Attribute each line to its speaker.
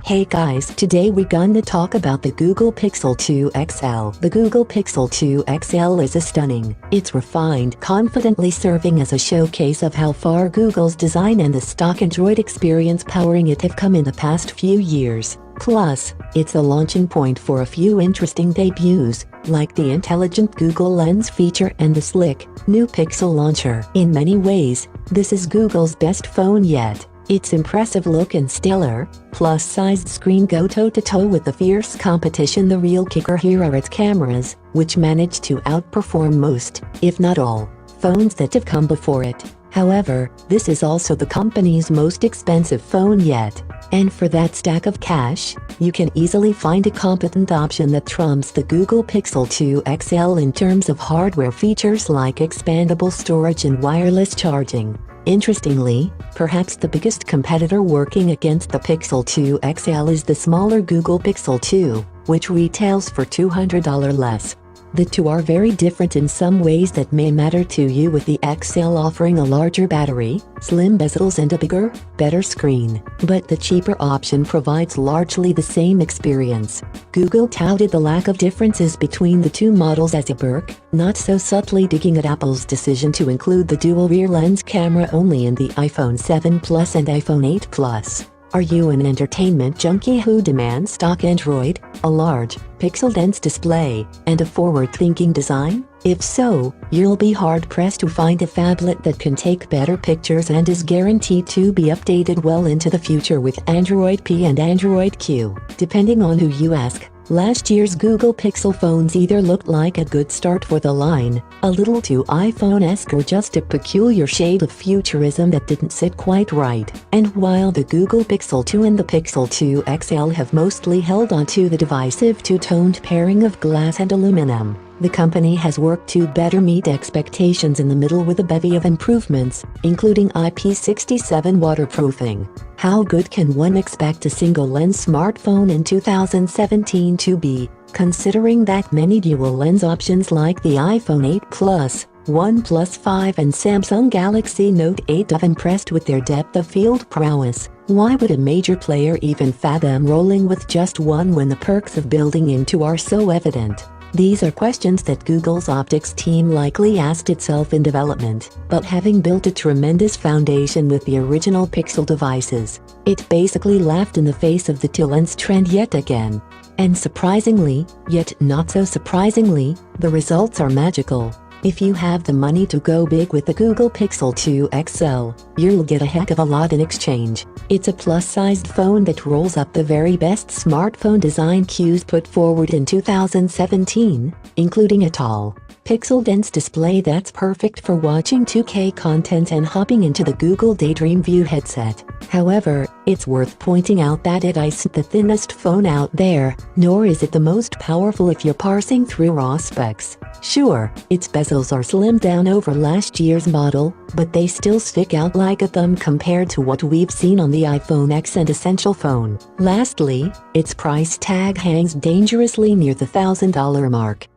Speaker 1: Hey guys, today we gonna talk about the Google Pixel 2 XL. The Google Pixel 2 XL is stunning. It's refined, confidently serving as a showcase of how far Google's design and the stock Android experience powering it have come in the past few years. Plus, it's a launching point for a few interesting debuts, like the intelligent Google Lens feature and the slick, new Pixel launcher. In many ways, this is Google's best phone yet. Its impressive look and stellar, plus-sized screen go toe-to-toe with the fierce competition. The real kicker here are its cameras, which manage to outperform most, if not all, phones that have come before it. However, this is also the company's most expensive phone yet. And for that stack of cash, you can easily find a competent option that trumps the Google Pixel 2 XL in terms of hardware features like expandable storage and wireless charging. Interestingly, perhaps the biggest competitor working against the Pixel 2 XL is the smaller Google Pixel 2, which retails for $200 less. The two are very different in some ways that may matter to you, with the XL offering a larger battery, slim bezels and a bigger, better screen. But the cheaper option provides largely the same experience. Google touted the lack of differences between the two models as a perk, not so subtly digging at Apple's decision to include the dual rear lens camera only in the iPhone 7 Plus and iPhone 8 Plus. Are you an entertainment junkie who demands stock Android, a large, pixel-dense display, and a forward-thinking design? If so, you'll be hard-pressed to find a phablet that can take better pictures and is guaranteed to be updated well into the future with Android P and Android Q. Depending on who you ask, last year's Google Pixel phones either looked like a good start for the line, a little too iPhone-esque, or just a peculiar shade of futurism that didn't sit quite right. And while the Google Pixel 2 and the Pixel 2 XL have mostly held onto the divisive two-toned pairing of glass and aluminum, the company has worked to better meet expectations in the middle with a bevy of improvements, including IP67 waterproofing. How good can one expect a single-lens smartphone in 2017 to be, considering that many dual-lens options like the iPhone 8 Plus, OnePlus 5 and Samsung Galaxy Note 8 have impressed with their depth of field prowess? Why would a major player even fathom rolling with just one when the perks of building into are so evident? These are questions that Google's optics team likely asked itself in development, but having built a tremendous foundation with the original Pixel devices, it basically laughed in the face of the two-lens trend yet again. And surprisingly, yet not so surprisingly, the results are magical. If you have the money to go big with the Google Pixel 2 XL, you'll get a heck of a lot in exchange. It's a plus-sized phone that rolls up the very best smartphone design cues put forward in 2017, including a tall, pixel-dense display that's perfect for watching 2K content and hopping into the Google Daydream View headset. However, it's worth pointing out that it isn't the thinnest phone out there, nor is it the most powerful if you're parsing through raw specs. Sure, its bezels are slimmed down over last year's model, but they still stick out like a thumb compared to what we've seen on the iPhone X and Essential phone. Lastly, its price tag hangs dangerously near the $1,000 mark.